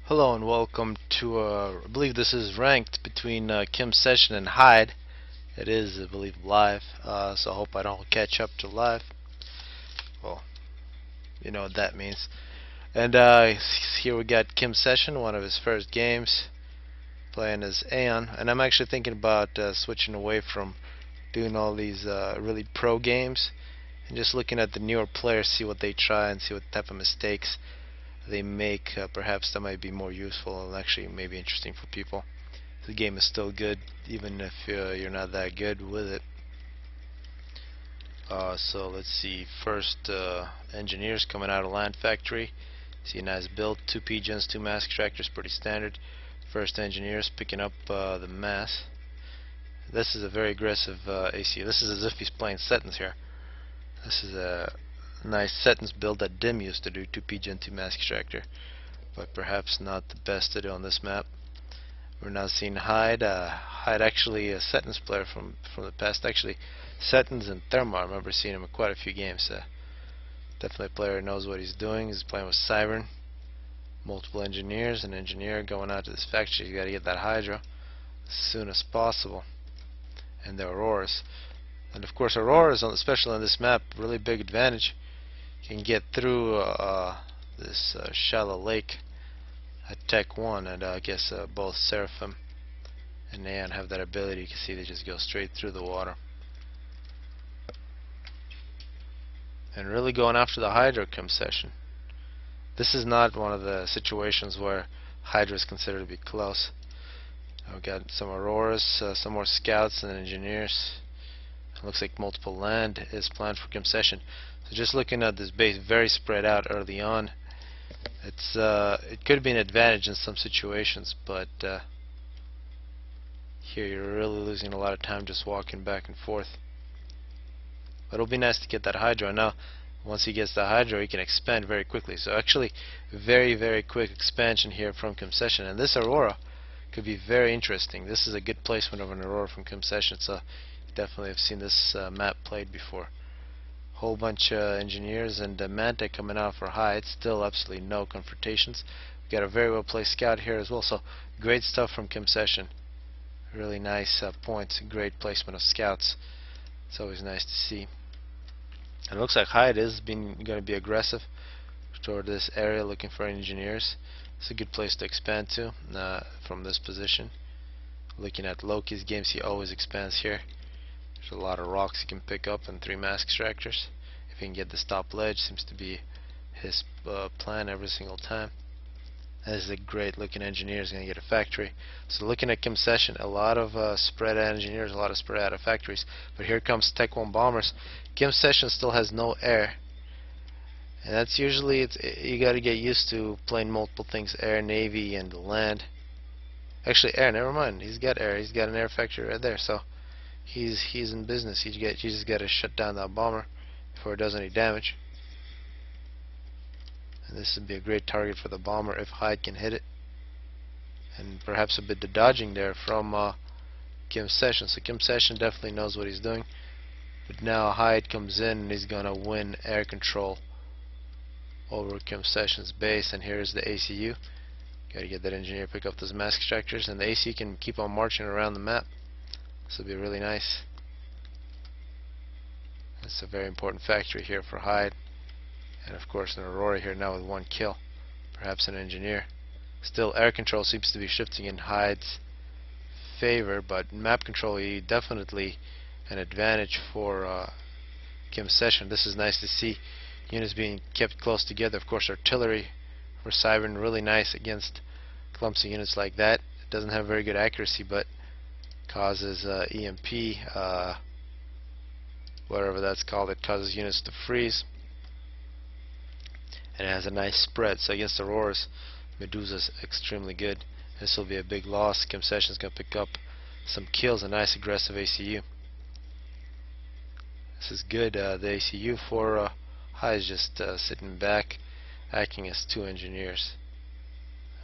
Hello and welcome to, I believe this is ranked between Kimsession and Hyde. It is, I believe, live, so I hope I don't catch up to live. Well, you know what that means. And here we got Kimsession, one of his first games, playing as Aeon. And I'm actually thinking about switching away from doing all these really pro games and just looking at the newer players, see what they try and see what type of mistakes they make. Perhaps that might be more useful and actually maybe interesting for people. The game is still good even if you're not that good with it. So let's see, first engineers coming out of Land Factory. See a nice build, 2 pigeons, 2 mass extractors, pretty standard. First engineers picking up the mass. This is a very aggressive AC. This is as if he's playing Settings here. This is a nice Settings build that Dim used to do, 2 pigeon, 2 mass extractor, but perhaps not the best to do on this map. We're now seeing Hyde. Hyde actually a Settings player from the past. Actually, Settings and Thermal, I remember seeing him in quite a few games. Definitely a player who knows what he's doing. He's playing with Cybran. Multiple engineers. An engineer going out to this factory. You got to get that Hydra as soon as possible. And the Auroras. And of course, Auroras, especially on this map, really big advantage. You can get through this shallow lake at Tech 1, and I guess both Seraphim and Aeon have that ability. You can see they just go straight through the water. And really going after the Hydra Kimsession. This is not one of the situations where Hydra is considered to be close. We've got some Auroras, some more scouts and engineers. It looks like multiple land is planned for Kimsession. So just looking at this base, very spread out early on. It could be an advantage in some situations, but here you're really losing a lot of time just walking back and forth. But it'll be nice to get that Hydra. Now, once he gets the Hydra, he can expand very quickly. So actually, very quick expansion here from Kimsession. And this Aurora could be very interesting. This is a good placement of an Aurora from Kimsession. So definitely have seen this map played before. Whole bunch of engineers and Manta coming out for Hyde. Still absolutely no confrontations. We got a very well placed scout here as well. So great stuff from Kimsession. Really nice points. Great placement of scouts. It's always nice to see. And it looks like Hyde is going to be aggressive toward this area, looking for engineers. It's a good place to expand to from this position. Looking at Loki's games, he always expands here. There's a lot of rocks he can pick up and 3 mass extractors. If he can get the top ledge, seems to be his plan every single time. This is a great looking engineer. He's going to get a factory. So looking at Kimsession, a lot of spread out engineers, a lot of spread out of factories. But here comes Tech 1 bombers. Kimsession still has no air. And that's usually, you got to get used to playing multiple things, air, navy, and land. Actually air, never mind. He's got air. He's got an air factory right there. So he's in business. You just got to shut down that bomber before it does any damage. And this would be a great target for the bomber if Hyde can hit it. And perhaps a bit of dodging there from Kimsession. So Kimsession definitely knows what he's doing. But now Hyde comes in and he's going to win air control over Kimsession's base. And here's the ACU. Got to get that engineer, pick up those mass extractors. And the AC can keep on marching around the map. This will be really nice. That's a very important factory here for Hyde. And of course an Aurora here now with 1 kill. Perhaps an engineer. Still air control seems to be shifting in Hyde's favor, but map control definitely an advantage for Kimsession. This is nice to see. Units being kept close together. Of course artillery for Cybran, really nice against clumsy units like that. It doesn't have very good accuracy, but causes EMP, whatever that's called. It causes units to freeze. And it has a nice spread. So against Auroras, Medusa's extremely good. This will be a big loss. Kimsession's going to pick up some kills. A nice aggressive ACU. This is good. The ACU for Hyde is just sitting back, acting as 2 engineers.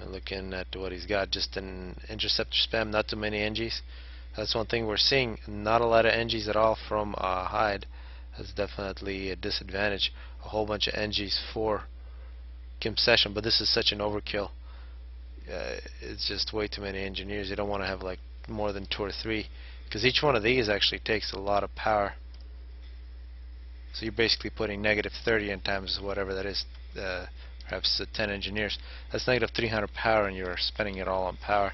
Looking at what he's got, just an interceptor spam, not too many NGs. That's one thing we're seeing. Not a lot of NGs at all from Hyde. That's definitely a disadvantage. A whole bunch of NGs for Kimsession, but this is such an overkill it's just way too many engineers. You don't want to have like more than 2 or 3, because each one of these actually takes a lot of power. So you're basically putting negative 30 in times whatever that is, perhaps 10 engineers. That's negative 300 power, and you're spending it all on power,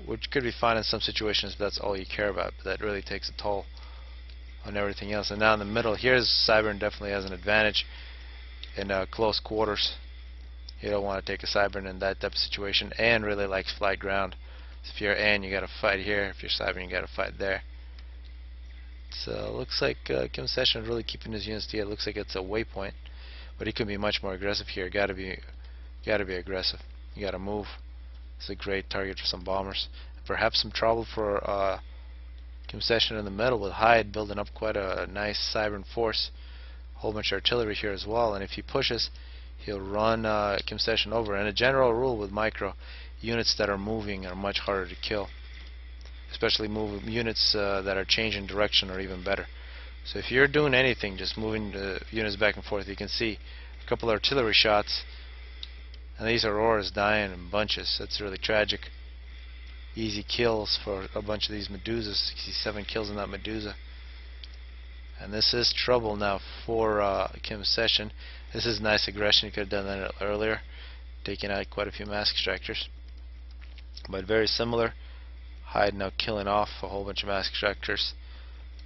which could be fine in some situations if that's all you care about, but that really takes a toll on everything else. And now in the middle, here's cybran definitely has an advantage in close quarters. You don't want to take a cybran in that type of situation. Aeon really likes flight ground. So if you're Aeon, you got to fight here. If you're cybran, you got to fight there. So looks like Kimsession is really keeping his units together. Looks like it's a waypoint, but he could be much more aggressive here. Got to be aggressive. You got to move. It's a great target for some bombers. Perhaps some trouble for Kimsession in the middle with Hyde building up quite a nice cybran force. A whole bunch of artillery here as well. And if he pushes, he'll run Kimsession over. And a general rule with micro, units that are moving are much harder to kill. Especially units that are changing direction are even better. So if you're doing anything, just moving the units back and forth, you can see a couple of artillery shots, and these auroras dying in bunches. That's really tragic. Easy kills for a bunch of these Medusas. 67 kills in that Medusa. And this is trouble now for Kimsession. This is nice aggression. You could have done that earlier, taking out quite a few mass extractors. But very similar. Hyde now killing off a whole bunch of mass extractors.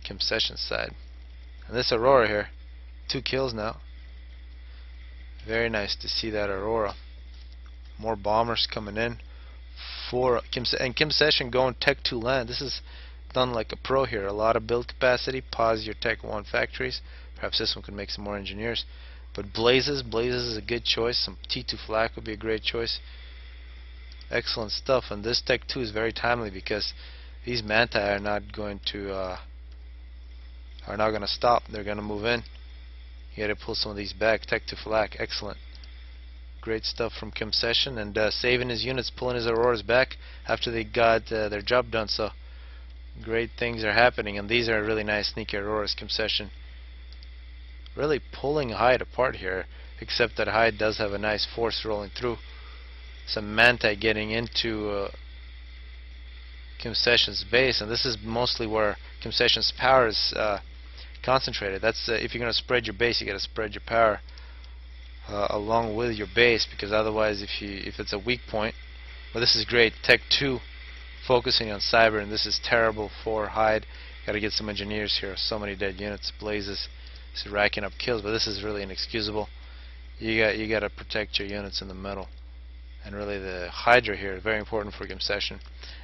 Kimsession's side. And this Aurora here, 2 kills now. Very nice to see that Aurora. More bombers coming in for Kimsession going Tech 2 land. This is done like a pro here. A lot of build capacity. Pause your Tech 1 factories. Perhaps this one could make some more engineers. But Blazes is a good choice. Some T2 flak would be a great choice. Excellent stuff. And this Tech 2 is very timely because these Manti are not going to stop. They're going to move in. You got to pull some of these back. Tech 2 flak. Excellent. Great stuff from Kimsession, and saving his units, pulling his Auroras back after they got their job done. So great things are happening, and these are really nice sneaky Auroras. Kimsession really pulling Hyde apart here, except that Hyde does have a nice force rolling through. Some Manti getting into Kimsession's base, and this is mostly where Kimsession's power is concentrated. That's if you're going to spread your base, you got to spread your power along with your base, because otherwise if it's a weak point. But this is great. Tech 2 focusing on cybran. This is terrible for Hyde. Got to get some engineers here. So many dead units. Blazes is racking up kills, but this is really inexcusable. You got to protect your units in the middle. And really the Hydra here is very important for Kimsession.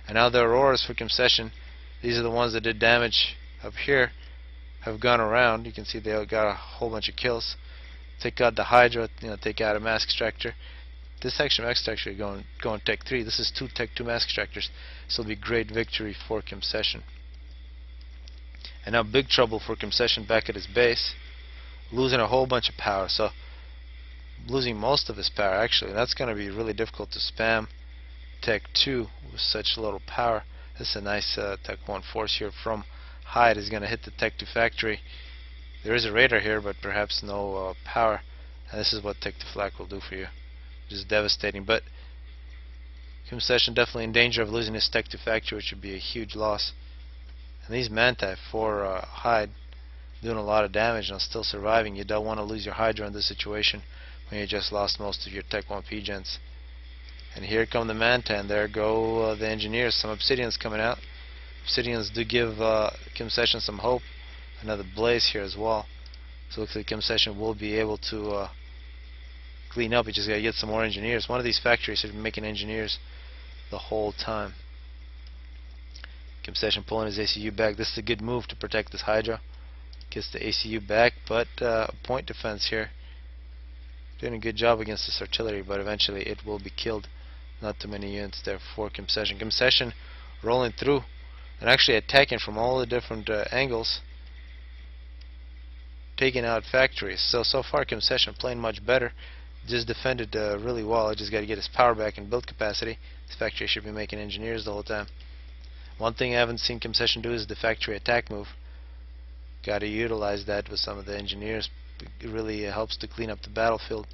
And now the Auroras for Kimsession, these are the ones that did damage up here, have gone around. You can see they got a whole bunch of kills. Take out the Hydra, take out a mass extractor. This section of extractor going Tech 3. This is 2 Tech 2 mass extractors. This will be great victory for Kimsession. And now big trouble for Kimsession back at his base, losing a whole bunch of power. So losing most of his power actually. That's going to be really difficult to spam Tech 2 with such little power. This is a nice Tech 1 force here from Hyde. Is going to hit the Tech 2 factory. There is a radar here, but perhaps no power. And this is what Tech 2 flak will do for you. Just devastating. But Kimsession definitely in danger of losing his Tech 2 factory, which would be a huge loss. And these Manti for Hyde doing a lot of damage and still surviving. You don't want to lose your Hydra in this situation when you just lost most of your Tech 1 P-gens. And here come the Manti, and there go the engineers. Some Obsidians coming out. Obsidians do give Kimsession some hope. Another Blaze here as well. So it looks like Kimsession will be able to clean up. You just got to get some more engineers. One of these factories have been making engineers the whole time. Kimsession pulling his ACU back. This is a good move to protect this Hydra. Gets the ACU back, but point defense here. Doing a good job against this artillery, but eventually it will be killed. Not too many units there for Kimsession. Kimsession rolling through and actually attacking from all the different angles, taking out factories. So far Kimsession playing much better. Just defended really well. I just got to get his power back and build capacity. This factory should be making engineers the whole time. One thing I haven't seen Kimsession do is the factory attack move. Got to utilize that with some of the engineers. It really helps to clean up the battlefield.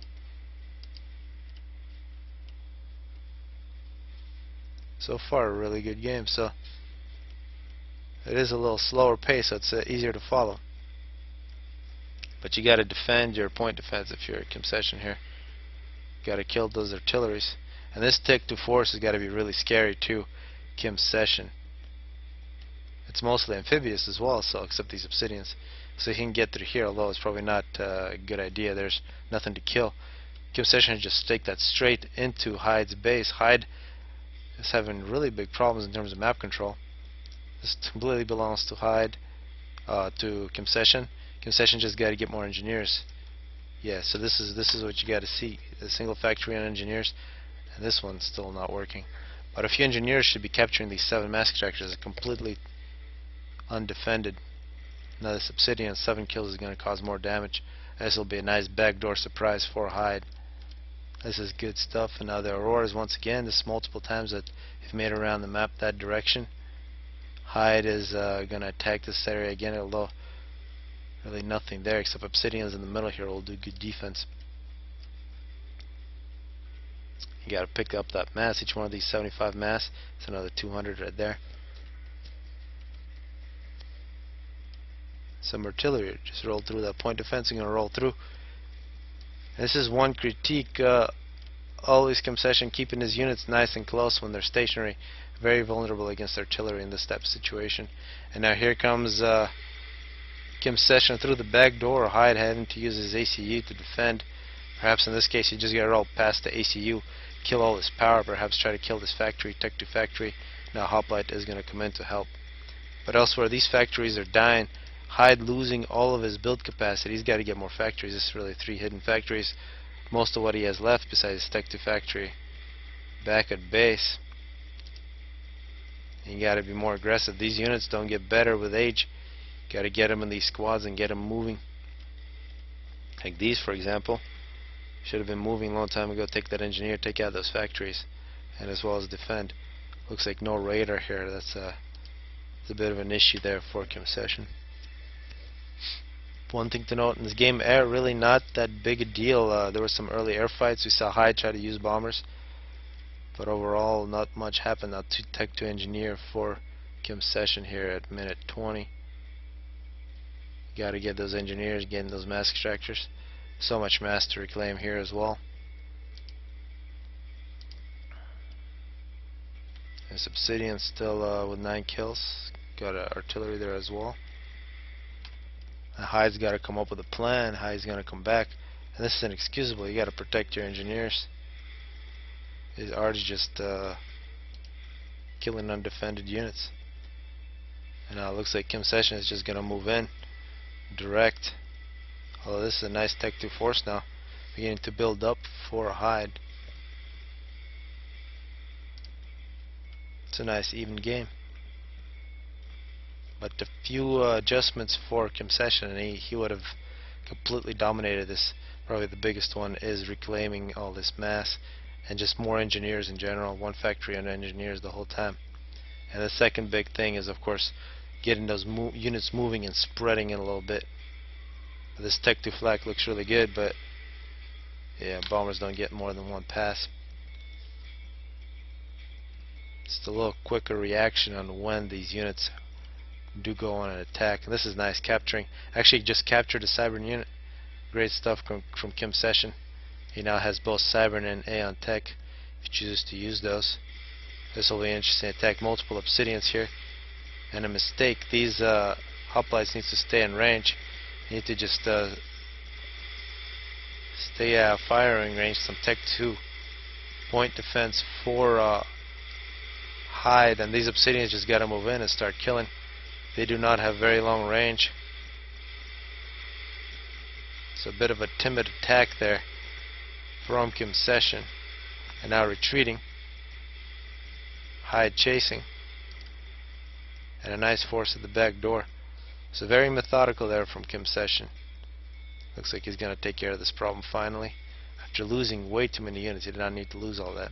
So far, a really good game. So it is a little slower pace, so it's easier to follow. But you got to defend your point defense if you're a Kimsession here. Got to kill those artilleries. And this tick to force has got to be really scary too. Kimsession. It's mostly amphibious as well, so except these obsidians. So he can get through here, although it's probably not a good idea. There's nothing to kill. Kimsession just stake that straight into Hyde's base. Hyde is having really big problems in terms of map control. This completely belongs to Hyde, to Kimsession. Kimsession just got to get more engineers. Yeah, so this is what you got to see: a single factory on engineers, and this one's still not working. But a few engineers should be capturing these 7 mass extractors completely undefended. Now this obsidian, 7 kills, is going to cause more damage. This will be a nice backdoor surprise for Hyde. This is good stuff. And now the auroras, once again, this is multiple times that have made around the map that direction. Hyde is going to attack this area again, although really nothing there except obsidians in the middle here will do good defense. You got to pick up that mass. Each one of these 75 mass, it's another 200 right there. Some artillery just roll through that point defense. You're going to roll through. This is one critique. Always Kimsession keeping his units nice and close when they're stationary. Very vulnerable against artillery in this type of situation. And now here comes Kimsession through the back door. Hyde having to use his ACU to defend. Perhaps in this case you just got to roll past the ACU, kill all his power, perhaps try to kill this factory, tech to factory. Now Hoplite is going to come in to help. But elsewhere these factories are dying. Hyde losing all of his build capacity. He's got to get more factories. This is really 3 hidden factories. Most of what he has left besides tech to factory back at base. You got to be more aggressive. These units don't get better with age. Got to get them in these squads and get them moving. Like these, for example, should have been moving a long time ago. Take that engineer, take out those factories, and as well as defend. Looks like no radar here. That's a bit of an issue there for Kimsession. One thing to note in this game, air really not that big a deal. There were some early air fights. We saw Hyde try to use bombers, but overall not much happened. Now tech to engineer for Kimsession here at minute 20. Got to get those engineers, getting those mass extractors. So much mass to reclaim here as well. This obsidian still with 9 kills. Got artillery there as well. Hyde's got to come up with a plan. Hyde's going to come back, and this is inexcusable. You got to protect your engineers. His art is just killing undefended units. And now it looks like Kimsession is just going to move in direct. Although this is a nice tech to force now, beginning to build up for Hyde. It's a nice even game. But a few adjustments for Kimsession, and he would have completely dominated this. Probably the biggest one is reclaiming all this mass and just more engineers in general. 1 factory on engineers the whole time. And the second big thing is, of course, getting those units moving and spreading in a little bit. This tech to flak looks really good, but yeah, bombers don't get more than 1 pass. Just a little quicker reaction on when these units do go on an attack. And this is nice, capturing. Actually just captured a cybran unit. Great stuff from Kimsession. He now has both cybran and aeon tech if he chooses to use those. This will be an interesting attack. Multiple obsidians here, and a mistake. These hoplites need to stay in range. You need to just stay out of firing range. Some tech 2 point defense for Hyde, and these obsidians just got to move in and start killing. They do not have very long range. It's a bit of a timid attack there from Kimsession. And now retreating. Hyde chasing. And a nice force at the back door. So very methodical there from Kimsession. Looks like he's going to take care of this problem finally. After losing way too many units, he did not need to lose all that.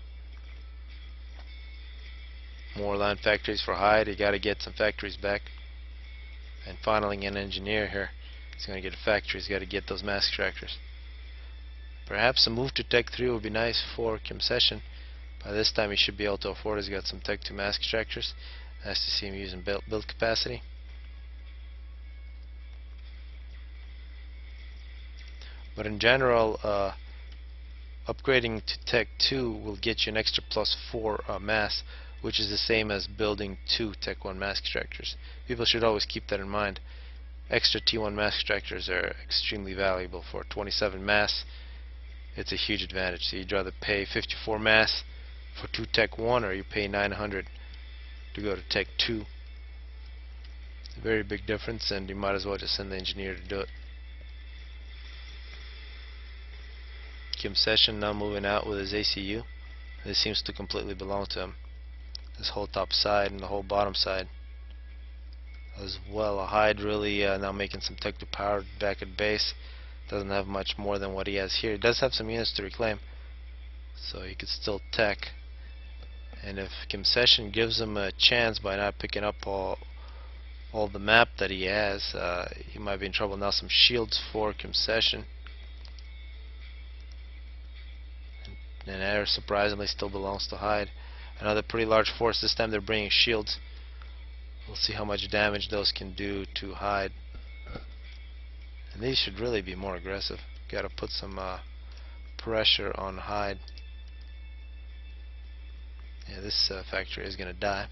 More line factories for Hyde. He got to get some factories back. And finally an engineer here. He's going to get a factory. He's got to get those mass extractors. Perhaps a move to tech 3 would be nice for Kimsession, By this time he should be able to afford it. He's got some Tech 2 mask extractors. Nice to see him using build capacity. But in general, upgrading to Tech 2 will get you an extra +4 mass, which is the same as building 2 Tech 1 mask extractors. People should always keep that in mind. Extra T1 mask extractors are extremely valuable. For 27 mass, it's a huge advantage. So you'd rather pay 54 mass for 2 Tech 1, or you pay 900 to go to Tech 2. It's a very big difference, and you might as well just send the engineer to do it. Kimsession now moving out with his ACU. This seems to completely belong to him. This whole top side and the whole bottom side as well. A hyde really now making some Tech 2 power back at base. Doesn't have much more than what he has here. He does have some units to reclaim, so he could still tech. And if Kimsession gives him a chance by not picking up all the map that he has, he might be in trouble. Now some shields for Kimsession. And air surprisingly still belongs to hyde. Another pretty large force. This time they're bringing shields. We'll see how much damage those can do to hyde. And these should really be more aggressive. Gotta put some pressure on hyde. Yeah, this factory is gonna die.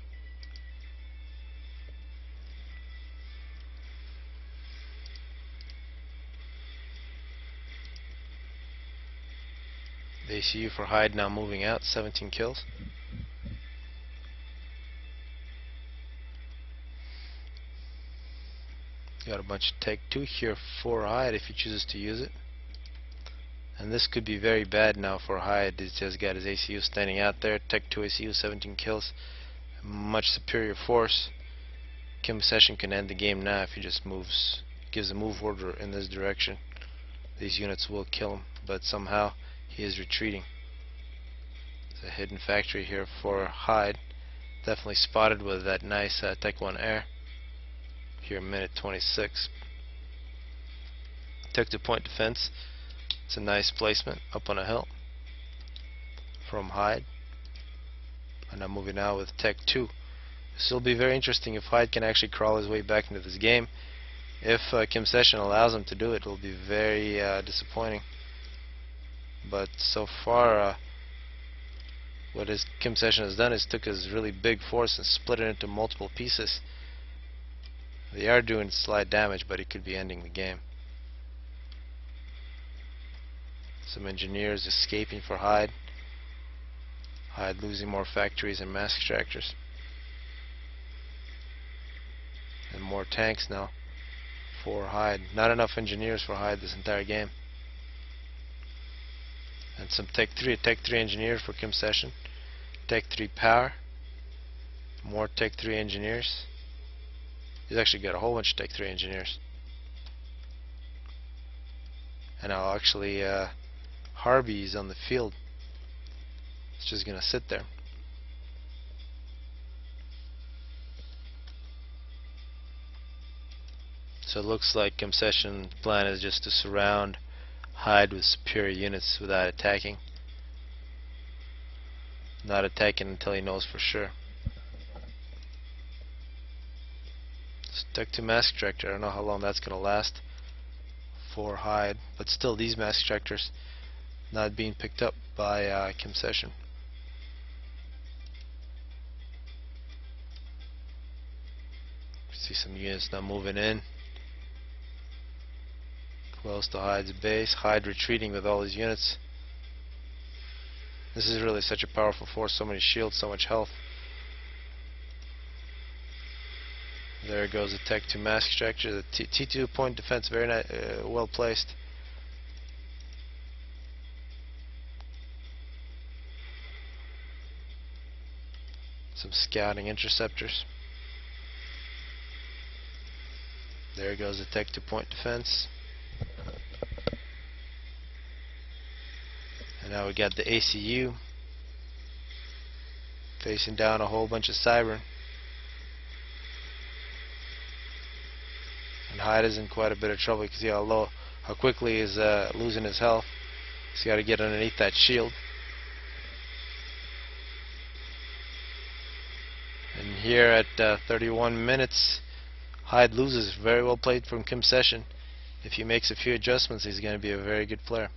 The ACU for hyde now moving out, 17 kills. Got a bunch of Tech 2 here for hyde if he chooses to use it. And this could be very bad now for hyde. He's just got his ACU standing out there. Tech 2 ACU, 17 kills. Much superior force. Kimsession can end the game now if he just gives a move order in this direction. These units will kill him, but somehow he is retreating. There's a hidden factory here for hyde. Definitely spotted with that nice Tech 1 air. Here, minute 26. Tech 2 point defense. It's a nice placement up on a hill from hyde. And I'm moving now with Tech 2. This will be very interesting if hyde can actually crawl his way back into this game. If Kimsession allows him to do it, it will be very disappointing. But so far, what Kimsession has done is took his really big force and split it into multiple pieces. They are doing slight damage, but he could be ending the game. Some engineers escaping for hyde. Hyde losing more factories and mask extractors. And more tanks now for hyde. Not enough engineers for hyde this entire game. And some Tech 3 engineers for Kimsession. Tech 3 power. More Tech 3 engineers. He's actually got a whole bunch of Tech 3 engineers. And now actually Harvey is on the field. It's just gonna sit there. So it looks like Kimsession's plan is just to surround hyde with superior units without attacking. Not attacking until he knows for sure. Tech 2 mask extractor. I don't know how long that's going to last for hyde, but still these mask extractors not being picked up by Kimsession. See some units now moving in close to hyde's base. Hyde retreating with all his units. This is really such a powerful force. So many shields, so much health. There goes the Tech 2 mask extractor. The T2 point defense, very well placed. Some scouting interceptors. There goes the Tech 2 point defense. And now we got the ACU facing down a whole bunch of cybran. And hyde is in quite a bit of trouble. You can see how quickly he's losing his health. He's got to get underneath that shield. And here at 31 minutes, Hyde loses. Very well played from Kimsession. If he makes a few adjustments, he's going to be a very good player.